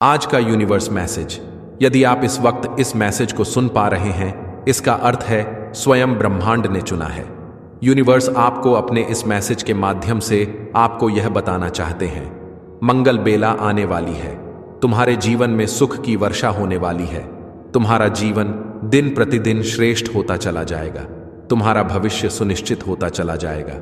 आज का universe message. यदि आप इस वक्त इस मैसेज को सुन पा रहे हैं, इसका अर्थ है स्वयं ब्रह्मांड ने चुना है। यूनिवर्स आपको अपने इस मैसेज के माध्यम से आपको यह बताना चाहते हैं, मंगल बेला आने वाली है। तुम्हारे जीवन में सुख की वर्षा होने वाली है। तुम्हारा जीवन दिन प्रतिदिन श्रेष्ठ होता चला जाएगा। तुम्हारा भविष्य सुनिश्चित होता चला जाएगा।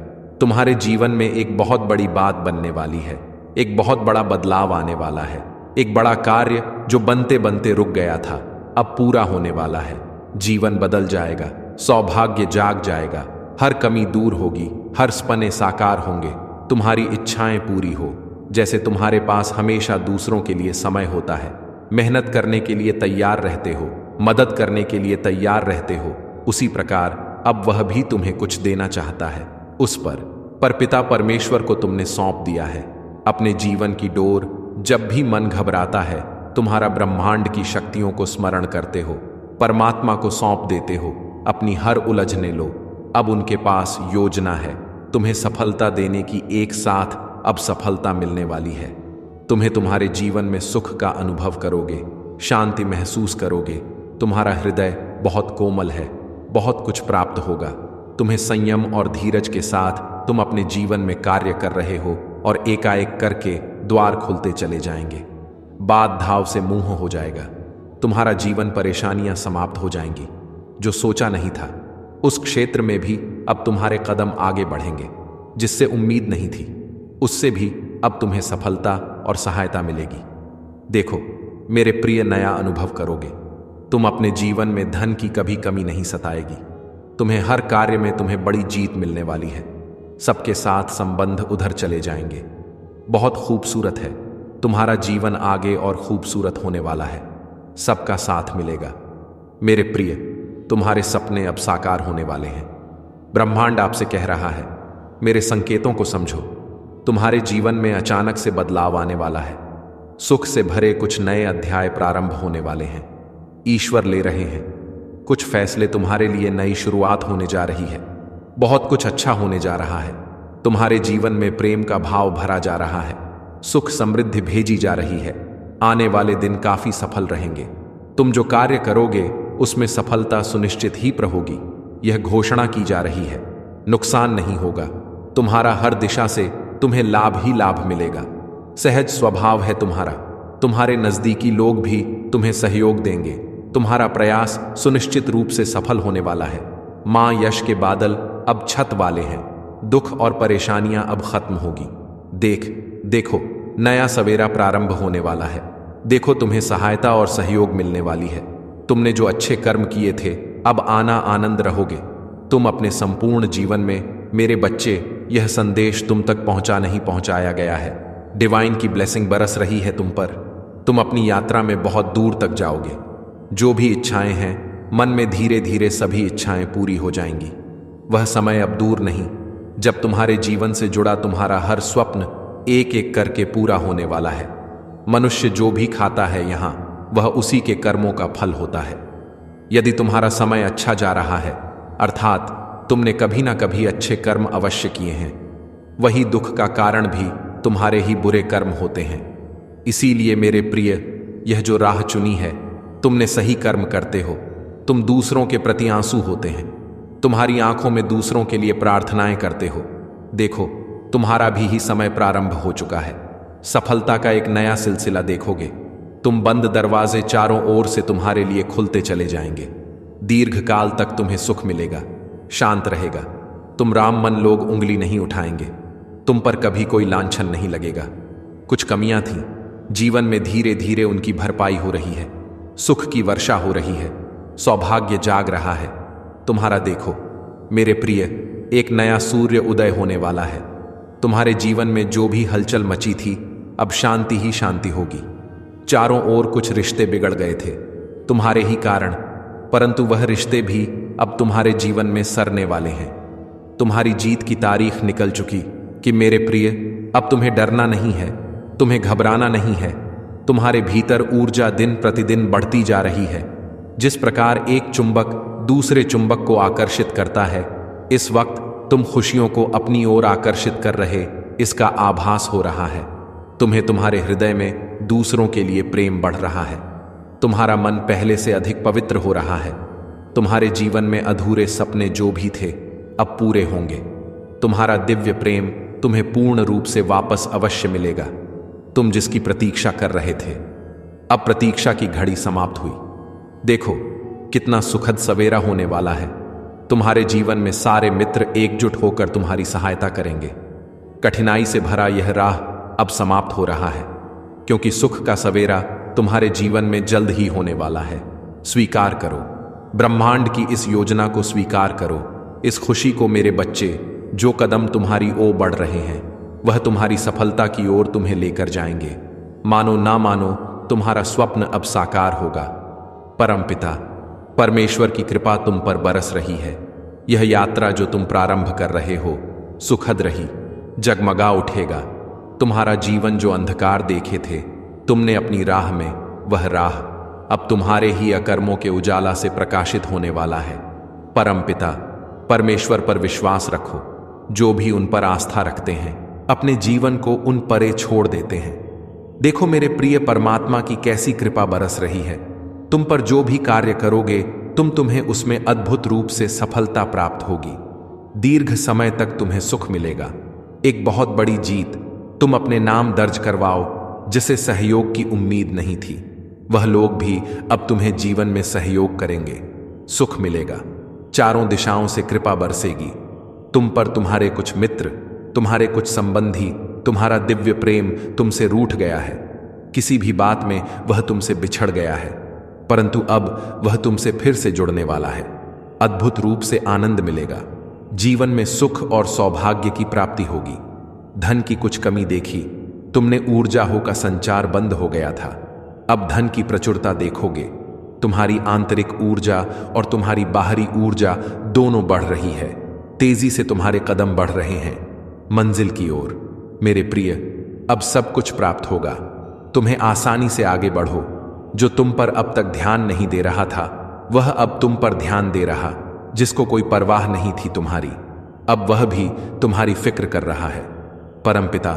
तुम्हारे जीवन में एक बहुत बड़ी बात बनने वाली है। एक बहुत बड़ा बदलाव आने वाला है। एक बड़ा कार्य जो बनते बनते रुक गया था, अब पूरा होने वाला है। जीवन बदल जाएगा, सौभाग्य जाग जाएगा, हर कमी दूर होगी, हर सपने साकार होंगे, तुम्हारी इच्छाएं पूरी हो। जैसे तुम्हारे पास हमेशा दूसरों के लिए समय होता है, मेहनत करने के लिए तैयार रहते हो, मदद करने के लिए तैयार रहते हो, उसी प्रकार अब वह भी तुम्हें कुछ देना चाहता है। उस पर पिता परमेश्वर को तुमने सौंप दिया है अपने जीवन की डोर। जब भी मन घबराता है, तुम्हारा ब्रह्मांड की शक्तियों को स्मरण करते हो, परमात्मा को सौंप देते हो, अपनी हर उलझने लो। अब उनके पास योजना है, तुम्हें सफलता देने की। एक साथ अब सफलता मिलने वाली है। तुम्हें तुम्हारे जीवन में सुख का अनुभव करोगे, शांति महसूस करोगे। तुम्हारा हृदय बहुत कोमल है, बहुत कुछ प्राप्त होगा। तुम्हें संयम और धीरज के साथ तुम अपने जीवन में कार्य कर रहे हो और एकाएक करके द्वार खुलते चले जाएंगे। बात धाव से मुंह हो जाएगा। तुम्हारा जीवन परेशानियां समाप्त हो जाएंगी। जो सोचा नहीं था उस क्षेत्र में भी अब तुम्हारे कदम आगे बढ़ेंगे। जिससे उम्मीद नहीं थी उससे भी अब तुम्हें सफलता और सहायता मिलेगी। देखो मेरे प्रिय, नया अनुभव करोगे। तुम अपने जीवन में धन की कभी कमी नहीं सताएगी। तुम्हें हर कार्य में तुम्हें बड़ी जीत मिलने वाली है। सबके साथ संबंध उधर चले जाएंगे। बहुत खूबसूरत है तुम्हारा जीवन, आगे और खूबसूरत होने वाला है। सबका साथ मिलेगा। मेरे प्रिय, तुम्हारे सपने अब साकार होने वाले हैं। ब्रह्मांड आपसे कह रहा है, मेरे संकेतों को समझो। तुम्हारे जीवन में अचानक से बदलाव आने वाला है। सुख से भरे कुछ नए अध्याय प्रारंभ होने वाले हैं। ईश्वर ले रहे हैं कुछ फैसले। तुम्हारे लिए नई शुरुआत होने जा रही है। बहुत कुछ अच्छा होने जा रहा है। तुम्हारे जीवन में प्रेम का भाव भरा जा रहा है। सुख समृद्धि भेजी जा रही है। आने वाले दिन काफी सफल रहेंगे। तुम जो कार्य करोगे उसमें सफलता सुनिश्चित ही होगी। यह घोषणा की जा रही है। नुकसान नहीं होगा। तुम्हारा हर दिशा से तुम्हें लाभ ही लाभ मिलेगा। सहज स्वभाव है तुम्हारा। तुम्हारे नजदीकी लोग भी तुम्हें सहयोग देंगे। तुम्हारा प्रयास सुनिश्चित रूप से सफल होने वाला है। मां यश के बादल अब छत वाले हैं। दुख और परेशानियां अब खत्म होगी। देखो नया सवेरा प्रारंभ होने वाला है। देखो तुम्हें सहायता और सहयोग मिलने वाली है। तुमने जो अच्छे कर्म किए थे, अब आना आनंद रहोगे। तुम अपने संपूर्ण जीवन में, मेरे बच्चे, यह संदेश तुम तक नहीं पहुंचाया गया है। डिवाइन की ब्लेसिंग बरस रही है तुम पर। तुम अपनी यात्रा में बहुत दूर तक जाओगे। जो भी इच्छाएं हैं मन में, धीरे धीरे सभी इच्छाएं पूरी हो जाएंगी। वह समय अब दूर नहीं जब तुम्हारे जीवन से जुड़ा तुम्हारा हर स्वप्न एक एक करके पूरा होने वाला है। मनुष्य जो भी खाता है यहां, वह उसी के कर्मों का फल होता है। यदि तुम्हारा समय अच्छा जा रहा है, अर्थात तुमने कभी ना कभी अच्छे कर्म अवश्य किए हैं, वही दुख का कारण भी तुम्हारे ही बुरे कर्म होते हैं। इसीलिए मेरे प्रिय, यह जो राह चुनी है, तुमने सही कर्म करते हो। तुम दूसरों के प्रति आंसू होते हैं। तुम्हारी आंखों में दूसरों के लिए प्रार्थनाएं करते हो। देखो तुम्हारा भी समय प्रारंभ हो चुका है। सफलता का एक नया सिलसिला देखोगे। तुम बंद दरवाजे चारों ओर से तुम्हारे लिए खुलते चले जाएंगे। दीर्घ काल तक तुम्हें सुख मिलेगा, शांत रहेगा। तुम राम मन लोग उंगली नहीं उठाएंगे। तुम पर कभी कोई लांछन नहीं लगेगा। कुछ कमियां थीं, जीवन में धीरे धीरे उनकी भरपाई हो रही है। सुख की वर्षा हो रही है। सौभाग्य जाग रहा है तुम्हारा। देखो मेरे प्रिय, एक नया सूर्य उदय होने वाला है। तुम्हारे जीवन में जो भी हलचल मची थी, अब शांति ही शांति होगी। चारों ओर कुछ रिश्ते बिगड़ गए थे तुम्हारे ही कारण, परंतु वह रिश्ते भी अब तुम्हारे जीवन में सरने वाले हैं। तुम्हारी जीत की तारीख निकल चुकी कि मेरे प्रिय, अब तुम्हें डरना नहीं है, तुम्हें घबराना नहीं है। तुम्हारे भीतर ऊर्जा दिन प्रतिदिन बढ़ती जा रही है। जिस प्रकार एक चुंबक दूसरे चुंबक को आकर्षित करता है, इस वक्त तुम खुशियों को अपनी ओर आकर्षित कर रहे, इसका आभास हो रहा है। तुम्हें तुम्हारे हृदय में दूसरों के लिए प्रेम बढ़ रहा है। तुम्हारा मन पहले से अधिक पवित्र हो रहा है। तुम्हारे जीवन में अधूरे सपने जो भी थे अब पूरे होंगे। तुम्हारा दिव्य प्रेम तुम्हें पूर्ण रूप से वापस अवश्य मिलेगा। तुम जिसकी प्रतीक्षा कर रहे थे, अब प्रतीक्षा की घड़ी समाप्त हुई। देखो कितना सुखद सवेरा होने वाला है। तुम्हारे जीवन में सारे मित्र एकजुट होकर तुम्हारी सहायता करेंगे। कठिनाई से भरा यह राह अब समाप्त हो रहा है, क्योंकि सुख का सवेरा तुम्हारे जीवन में जल्द ही होने वाला है। स्वीकार करो, ब्रह्मांड की इस योजना को स्वीकार करो। इस खुशी को मेरे बच्चे, जो कदम तुम्हारी ओर बढ़ रहे हैं वह तुम्हारी सफलता की ओर तुम्हें लेकर जाएंगे। मानो ना मानो, तुम्हारा स्वप्न अब साकार होगा। परमपिता परमेश्वर की कृपा तुम पर बरस रही है। यह यात्रा जो तुम प्रारंभ कर रहे हो सुखद रही, जगमगा उठेगा। तुम्हारा जीवन जो अंधकार देखे थे तुमने अपनी राह में, वह राह अब तुम्हारे ही अकर्मों के उजाला से प्रकाशित होने वाला है। परमपिता परमेश्वर पर विश्वास रखो। जो भी उन पर आस्था रखते हैं अपने जीवन को उन परे छोड़ देते हैं। देखो मेरे प्रिय परमात्मा की कैसी कृपा बरस रही है। तुम पर जो भी कार्य करोगे तुम्हें उसमें अद्भुत रूप से सफलता प्राप्त होगी। दीर्घ समय तक तुम्हें सुख मिलेगा। एक बहुत बड़ी जीत तुम अपने नाम दर्ज करवाओ। जिसे सहयोग की उम्मीद नहीं थी, वह लोग भी अब तुम्हें जीवन में सहयोग करेंगे। सुख मिलेगा, चारों दिशाओं से कृपा बरसेगी। तुम पर तुम्हारे कुछ मित्र, तुम्हारे कुछ संबंधी, तुम्हारा दिव्य प्रेम तुमसे रूठ गया है। किसी भी बात में वह तुमसे बिछड़ गया है, परंतु अब वह तुमसे फिर से जुड़ने वाला है। अद्भुत रूप से आनंद मिलेगा। जीवन में सुख और सौभाग्य की प्राप्ति होगी। धन की कुछ कमी देखी, तुमने ऊर्जा हो का संचार बंद हो गया था। अब धन की प्रचुरता देखोगे। तुम्हारी आंतरिक ऊर्जा और तुम्हारी बाहरी ऊर्जा दोनों बढ़ रही है। तेजी से तुम्हारे कदम बढ़ रहे हैं मंजिल की ओर। मेरे प्रिय, अब सब कुछ प्राप्त होगा। तुम्हें आसानी से आगे बढ़ो। जो तुम पर अब तक ध्यान नहीं दे रहा था वह अब तुम पर ध्यान दे रहा। जिसको कोई परवाह नहीं थी तुम्हारी, अब वह भी तुम्हारी फिक्र कर रहा है। परमपिता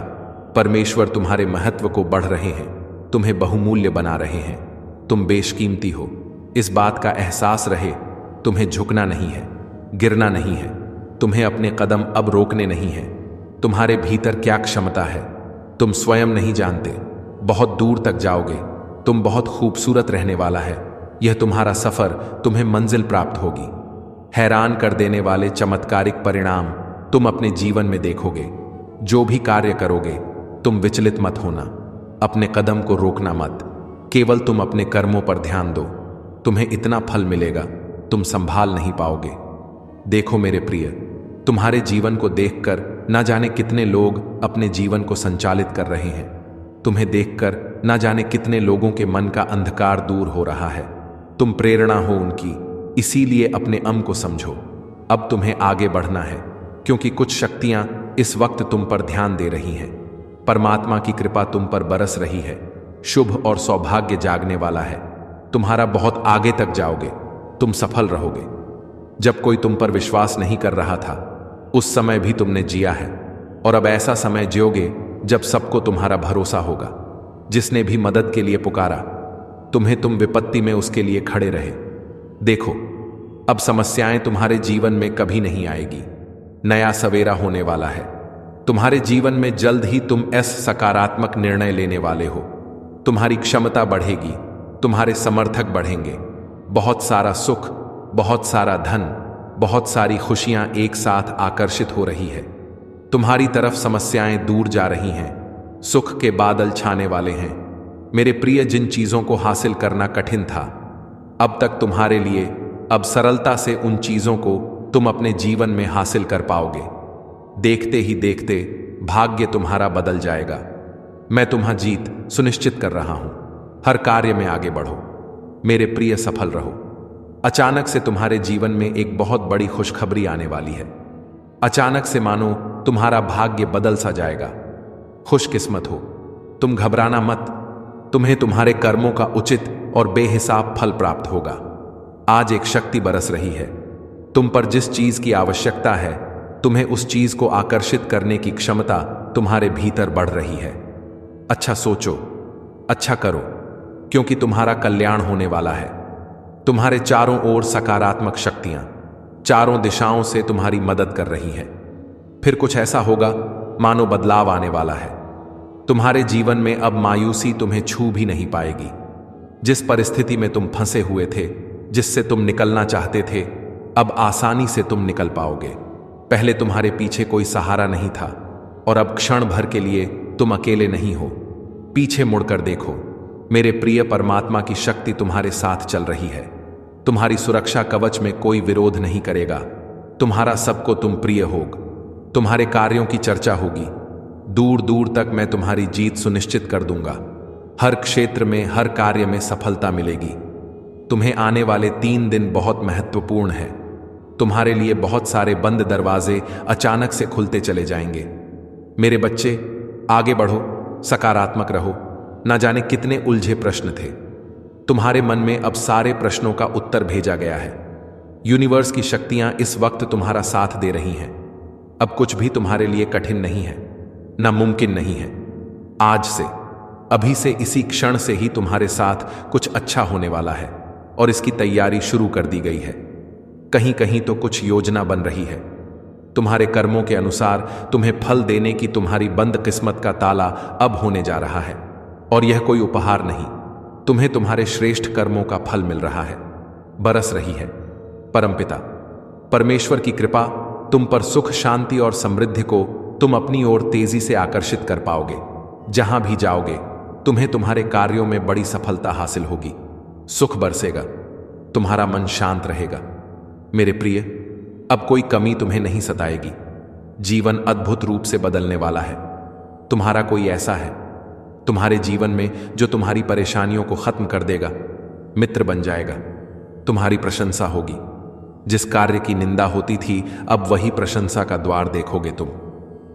परमेश्वर तुम्हारे महत्व को बढ़ रहे हैं, तुम्हें बहुमूल्य बना रहे हैं। तुम बेशकीमती हो, इस बात का एहसास रहे। तुम्हें झुकना नहीं है, गिरना नहीं है। तुम्हें अपने कदम अब रोकने नहीं हैं। तुम्हारे भीतर क्या क्षमता है तुम स्वयं नहीं जानते। बहुत दूर तक जाओगे। तुम बहुत खूबसूरत रहने वाला है। यह तुम्हारा सफर तुम्हें मंजिल प्राप्त होगी। हैरान कर देने वाले चमत्कारिक परिणाम तुम अपने जीवन में देखोगे। जो भी कार्य करोगे तुम विचलित मत होना। अपने कदम को रोकना मत। केवल तुम अपने कर्मों पर ध्यान दो। तुम्हें इतना फल मिलेगा तुम संभाल नहीं पाओगे। देखो मेरे प्रिय, तुम्हारे जीवन को देखकर ना जाने कितने लोग अपने जीवन को संचालित कर रहे हैं। तुम्हें देखकर ना जाने कितने लोगों के मन का अंधकार दूर हो रहा है। तुम प्रेरणा हो उनकी, इसीलिए अपने अम को समझो। अब तुम्हें आगे बढ़ना है, क्योंकि कुछ शक्तियां इस वक्त तुम पर ध्यान दे रही हैं। परमात्मा की कृपा तुम पर बरस रही है। शुभ और सौभाग्य जागने वाला है। तुम्हारा बहुत आगे तक जाओगे। तुम सफल रहोगे। जब कोई तुम पर विश्वास नहीं कर रहा था उस समय भी तुमने जिया है, और अब ऐसा समय जियोगे जब सबको तुम्हारा भरोसा होगा। जिसने भी मदद के लिए पुकारा तुम्हें, तुम विपत्ति में उसके लिए खड़े रहे। देखो अब समस्याएं तुम्हारे जीवन में कभी नहीं आएगी। नया सवेरा होने वाला है। तुम्हारे जीवन में जल्द ही तुम सकारात्मक निर्णय लेने वाले हो। तुम्हारी क्षमता बढ़ेगी, तुम्हारे समर्थक बढ़ेंगे। बहुत सारा सुख, बहुत सारा धन, बहुत सारी खुशियां एक साथ आकर्षित हो रही है। तुम्हारी तरफ समस्याएं दूर जा रही हैं। सुख के बादल छाने वाले हैं। मेरे प्रिय, जिन चीजों को हासिल करना कठिन था अब तक तुम्हारे लिए, अब सरलता से उन चीजों को तुम अपने जीवन में हासिल कर पाओगे। देखते ही देखते भाग्य तुम्हारा बदल जाएगा। मैं तुम्हारी जीत सुनिश्चित कर रहा हूं। हर कार्य में आगे बढ़ो मेरे प्रिय, सफल रहो। अचानक से तुम्हारे जीवन में एक बहुत बड़ी खुशखबरी आने वाली है। अचानक से मानो तुम्हारा भाग्य बदल सा जाएगा। खुशकिस्मत हो, तुम घबराना मत। तुम्हें तुम्हारे कर्मों का उचित और बेहिसाब फल प्राप्त होगा। आज एक शक्ति बरस रही है। तुम पर जिस चीज की आवश्यकता है, तुम्हें उस चीज को आकर्षित करने की क्षमता तुम्हारे भीतर बढ़ रही है। अच्छा सोचो, अच्छा करो, क्योंकि तुम्हारा कल्याण होने वाला है। तुम्हारे चारों ओर सकारात्मक शक्तियां चारों दिशाओं से तुम्हारी मदद कर रही हैं। फिर कुछ ऐसा होगा मानो बदलाव आने वाला है। तुम्हारे जीवन में अब मायूसी तुम्हें छू भी नहीं पाएगी। जिस परिस्थिति में तुम फंसे हुए थे, जिससे तुम निकलना चाहते थे, अब आसानी से तुम निकल पाओगे। पहले तुम्हारे पीछे कोई सहारा नहीं था और अब क्षण भर के लिए तुम अकेले नहीं हो। पीछे मुड़कर देखो, मेरे प्रिय परमात्मा की शक्ति तुम्हारे साथ चल रही है। तुम्हारी सुरक्षा कवच में कोई विरोध नहीं करेगा। तुम्हारा सबको तुम प्रिय होग। तुम्हारे कार्यों की चर्चा होगी। दूर दूर तक मैं तुम्हारी जीत सुनिश्चित कर दूंगा। हर क्षेत्र में, हर कार्य में सफलता मिलेगी। तुम्हें आने वाले 3 दिन बहुत महत्वपूर्ण है। तुम्हारे लिए बहुत सारे बंद दरवाजे अचानक से खुलते चले जाएंगे। मेरे बच्चे, आगे बढ़ो, सकारात्मक रहो। न जाने कितने उलझे प्रश्न थे। तुम्हारे मन में अब सारे प्रश्नों का उत्तर भेजा गया है। यूनिवर्स की शक्तियां इस वक्त तुम्हारा साथ दे रही हैं। अब कुछ भी तुम्हारे लिए कठिन नहीं है, नामुमकिन नहीं है। आज से, अभी से, इसी क्षण से ही तुम्हारे साथ कुछ अच्छा होने वाला है और इसकी तैयारी शुरू कर दी गई है। कहीं कहीं तो कुछ योजना बन रही है। तुम्हारे कर्मों के अनुसार तुम्हें फल देने की तुम्हारी बंद किस्मत का ताला अब होने जा रहा है। और यह कोई उपहार नहीं, तुम्हें तुम्हारे श्रेष्ठ कर्मों का फल मिल रहा है, बरस रही है। परमपिता परमेश्वर की कृपा तुम पर सुख, शांति और समृद्धि को तुम अपनी ओर तेजी से आकर्षित कर पाओगे। जहां भी जाओगे तुम्हें तुम्हारे कार्यों में बड़ी सफलता हासिल होगी। सुख बरसेगा, तुम्हारा मन शांत रहेगा। मेरे प्रिय, अब कोई कमी तुम्हें नहीं सताएगी। जीवन अद्भुत रूप से बदलने वाला है। तुम्हारा कोई ऐसा है तुम्हारे जीवन में जो तुम्हारी परेशानियों को खत्म कर देगा, मित्र बन जाएगा। तुम्हारी प्रशंसा होगी। जिस कार्य की निंदा होती थी, अब वही प्रशंसा का द्वार देखोगे।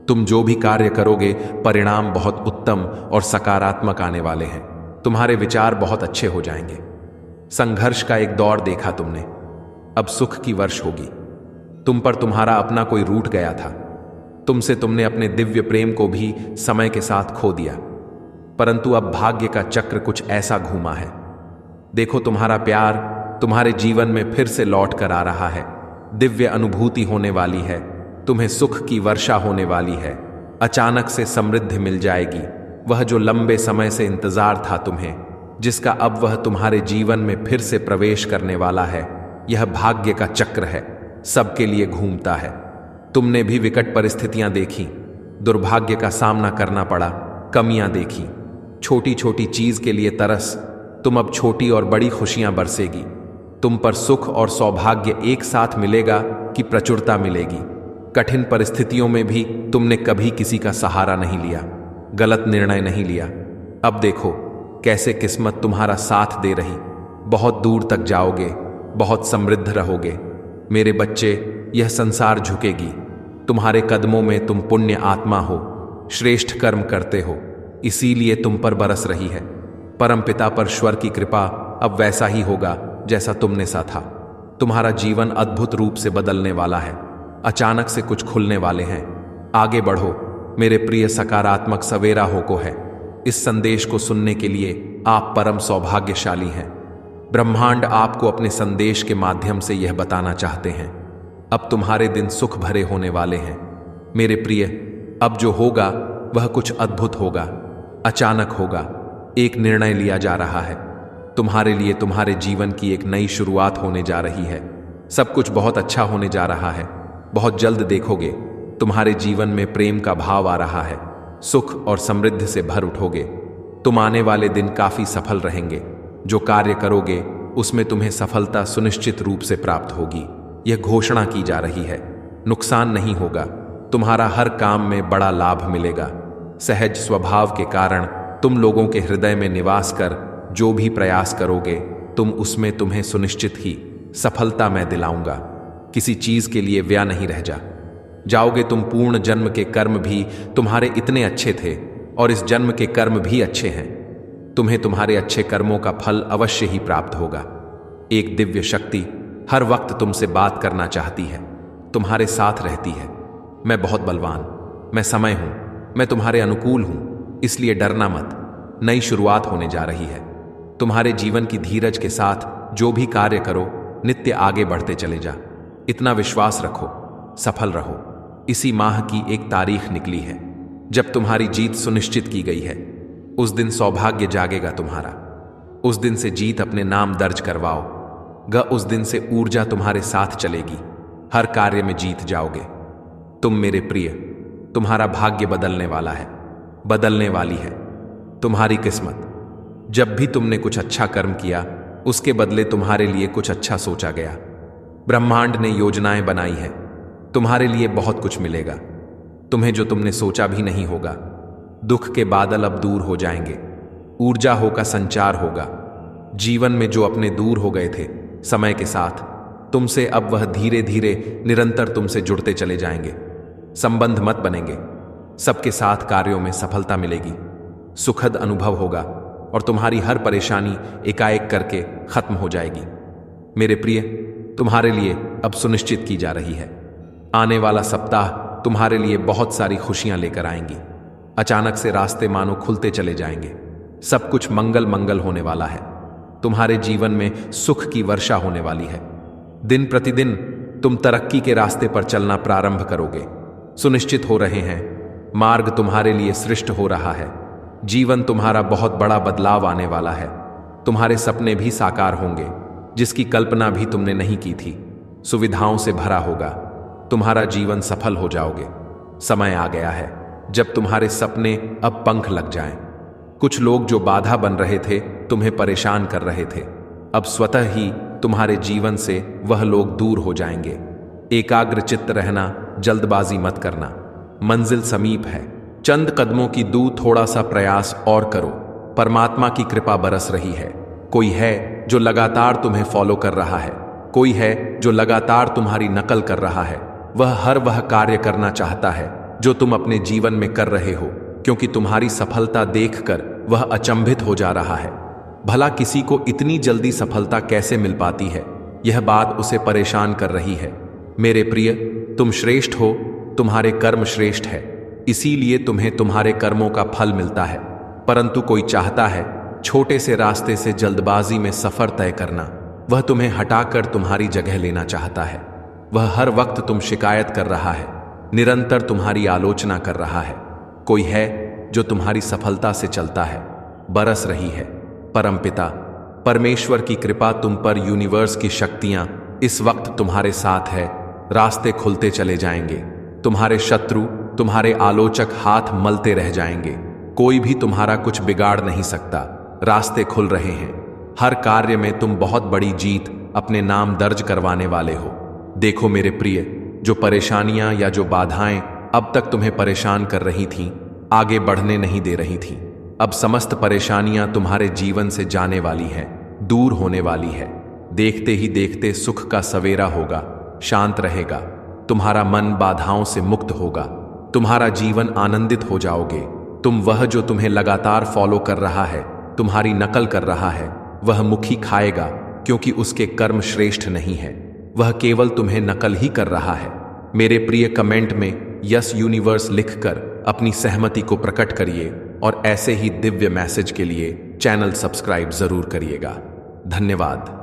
तुम जो भी कार्य करोगे, परिणाम बहुत उत्तम और सकारात्मक आने वाले हैं। तुम्हारे विचार बहुत अच्छे हो जाएंगे। संघर्ष का एक दौर देखा तुमने, अब सुख की वर्ष होगी। तुम पर तुम्हारा अपना कोई रूठ गया था। तुमसे तुमने अपने दिव्य प्रेम को भी समय के साथ खो दिया, परंतु अब भाग्य का चक्र कुछ ऐसा घूमा है। देखो, तुम्हारा प्यार तुम्हारे जीवन में फिर से लौट कर आ रहा है। दिव्य अनुभूति होने वाली है। तुम्हें सुख की वर्षा होने वाली है। अचानक से समृद्धि मिल जाएगी। वह जो लंबे समय से इंतजार था तुम्हें, जिसका अब वह तुम्हारे जीवन में फिर से प्रवेश करने वाला है। यह भाग्य का चक्र है, सबके लिए घूमता है। तुमने भी विकट परिस्थितियां देखी, दुर्भाग्य का सामना करना पड़ा, कमियां देखी, छोटी छोटी चीज के लिए तरस। तुम अब छोटी और बड़ी खुशियां बरसेगी। तुम पर सुख और सौभाग्य एक साथ मिलेगा कि प्रचुरता मिलेगी। कठिन परिस्थितियों में भी तुमने कभी किसी का सहारा नहीं लिया, गलत निर्णय नहीं लिया। अब देखो कैसे किस्मत तुम्हारा साथ दे रही। बहुत दूर तक जाओगे, बहुत समृद्ध रहोगे। मेरे बच्चे, यह संसार झुकेगी तुम्हारे कदमों में। तुम पुण्य आत्मा हो, श्रेष्ठ कर्म करते हो, इसीलिए तुम पर बरस रही है। परमपिता परमेश्वर की कृपा अब वैसा ही होगा जैसा तुमने सा था। तुम्हारा जीवन अद्भुत रूप से बदलने वाला है। अचानक से कुछ खुलने वाले हैं। आगे बढ़ो मेरे प्रिय, सकारात्मक सवेरा हो को है। इस संदेश को सुनने के लिए आप परम सौभाग्यशाली हैं। ब्रह्मांड आपको अपने संदेश के माध्यम से यह बताना चाहते हैं, अब तुम्हारे दिन सुख भरे होने वाले हैं। मेरे प्रिय, अब जो होगा वह कुछ अद्भुत होगा, अचानक होगा। एक निर्णय लिया जा रहा है तुम्हारे लिए। तुम्हारे जीवन की एक नई शुरुआत होने जा रही है। सब कुछ बहुत अच्छा होने जा रहा है। बहुत जल्द देखोगे तुम्हारे जीवन में प्रेम का भाव आ रहा है। सुख और समृद्धि से भर उठोगे। तुम आने वाले दिन काफी सफल रहेंगे। जो कार्य करोगे उसमें तुम्हें सफलता सुनिश्चित रूप से प्राप्त होगी। यह घोषणा की जा रही है। नुकसान नहीं होगा। तुम्हारा हर काम में बड़ा लाभ मिलेगा। सहज स्वभाव के कारण तुम लोगों के हृदय में निवास कर जो भी प्रयास करोगे तुम उसमें तुम्हें सुनिश्चित ही सफलता मैं दिलाऊंगा। किसी चीज के लिए व्यय नहीं रह जाओगे तुम। पूर्ण जन्म के कर्म भी तुम्हारे इतने अच्छे थे और इस जन्म के कर्म भी अच्छे हैं। तुम्हें तुम्हारे अच्छे कर्मों का फल अवश्य ही प्राप्त होगा। एक दिव्य शक्ति हर वक्त तुमसे बात करना चाहती है, तुम्हारे साथ रहती है। मैं बहुत बलवान, मैं समय हूं, मैं तुम्हारे अनुकूल हूं, इसलिए डरना मत। नई शुरुआत होने जा रही है। तुम्हारे जीवन की धीरज के साथ जो भी कार्य करो, नित्य आगे बढ़ते चले जा। इतना विश्वास रखो, सफल रहो। इसी माह की एक तारीख निकली है जब तुम्हारी जीत सुनिश्चित की गई है। उस दिन सौभाग्य जागेगा तुम्हारा। उस दिन से जीत अपने नाम दर्ज करवाओ। उस दिन से ऊर्जा तुम्हारे साथ चलेगी। हर कार्य में जीत जाओगे। तुम मेरे प्रिय, तुम्हारा भाग्य बदलने वाला है, बदलने वाली है तुम्हारी किस्मत। जब भी तुमने कुछ अच्छा कर्म किया, उसके बदले तुम्हारे लिए कुछ अच्छा सोचा गया। ब्रह्मांड ने योजनाएं बनाई है। तुम्हारे लिए बहुत कुछ मिलेगा, तुम्हें जो तुमने सोचा भी नहीं होगा। दुख के बादल अब दूर हो जाएंगे, ऊर्जा का संचार होगा। जीवन में जो अपने दूर हो गए थे, समय के साथ तुमसे अब वह धीरे धीरे निरंतर तुमसे जुड़ते चले जाएंगे। संबंध मत बनेंगे, सबके साथ कार्यों में सफलता मिलेगी, सुखद अनुभव होगा और तुम्हारी हर परेशानी एकाएक करके खत्म हो जाएगी। मेरे प्रिय, तुम्हारे लिए अब सुनिश्चित की जा रही है। आने वाला सप्ताह तुम्हारे लिए बहुत सारी खुशियां लेकर आएंगी। अचानक से रास्ते मानो खुलते चले जाएंगे। सब कुछ मंगल मंगल होने वाला है। तुम्हारे जीवन में सुख की वर्षा होने वाली है। दिन प्रतिदिन तुम तरक्की के रास्ते पर चलना प्रारंभ करोगे। सुनिश्चित हो रहे हैं, मार्ग तुम्हारे लिए सृष्ट हो रहा है। जीवन तुम्हारा बहुत बड़ा बदलाव आने वाला है। तुम्हारे सपने भी साकार होंगे, जिसकी कल्पना भी तुमने नहीं की थी। सुविधाओं से भरा होगा, तुम्हारा जीवन सफल हो जाओगे। समय आ गया है जब तुम्हारे सपने अब पंख लग जाएं। कुछ लोग जो बाधा बन रहे थे, तुम्हें परेशान कर रहे थे, अब स्वतः ही तुम्हारे जीवन से वह लोग दूर हो जाएंगे। एकाग्र चित्त रहना, जल्दबाजी मत करना। मंजिल समीप है, चंद कदमों की दूर। थोड़ा सा प्रयास और करो, परमात्मा की कृपा बरस रही है। कोई है जो लगातार तुम्हें फॉलो कर रहा है, कोई है जो लगातार तुम्हारी नकल कर रहा है। वह कार्य करना चाहता है जो तुम अपने जीवन में कर रहे हो, क्योंकि तुम्हारी सफलता देखकर वह अचंभित हो जा रहा है। भला किसी को इतनी जल्दी सफलता कैसे मिल पाती है, यह बात उसे परेशान कर रही है। मेरे प्रिय, तुम श्रेष्ठ हो, तुम्हारे कर्म श्रेष्ठ है, इसीलिए तुम्हें तुम्हारे कर्मों का फल मिलता है। परंतु कोई चाहता है छोटे से रास्ते से जल्दबाजी में सफर तय करना। वह तुम्हें हटाकर तुम्हारी जगह लेना चाहता है। वह हर वक्त तुम शिकायत कर रहा है, निरंतर तुम्हारी आलोचना कर रहा है। कोई है जो तुम्हारी सफलता से चलता है, बरस रही है। परमपिता परमेश्वर की कृपा तुम पर, यूनिवर्स की शक्तियां इस वक्त तुम्हारे साथ है। रास्ते खुलते चले जाएंगे। तुम्हारे शत्रु, तुम्हारे आलोचक हाथ मलते रह जाएंगे। कोई भी तुम्हारा कुछ बिगाड़ नहीं सकता। रास्ते खुल रहे हैं। हर कार्य में तुम बहुत बड़ी जीत अपने नाम दर्ज करवाने वाले हो। देखो मेरे प्रिय, जो परेशानियां या जो बाधाएं अब तक तुम्हें परेशान कर रही थीं, आगे बढ़ने नहीं दे रही थीं, अब समस्त परेशानियां तुम्हारे जीवन से जाने वाली हैं, दूर होने वाली है। देखते ही देखते सुख का सवेरा होगा, शांत रहेगा। तुम्हारा मन बाधाओं से मुक्त होगा। तुम्हारा जीवन आनंदित हो जाओगे। तुम वह जो तुम्हें लगातार फॉलो कर रहा है, तुम्हारी नकल कर रहा है, वह मुखी खाएगा, क्योंकि उसके कर्म श्रेष्ठ नहीं है। वह केवल तुम्हें नकल ही कर रहा है। मेरे प्रिय, कमेंट में यस यूनिवर्स लिखकर अपनी सहमति को प्रकट करिए और ऐसे ही दिव्य मैसेज के लिए चैनल सब्सक्राइब जरूर करिएगा। धन्यवाद।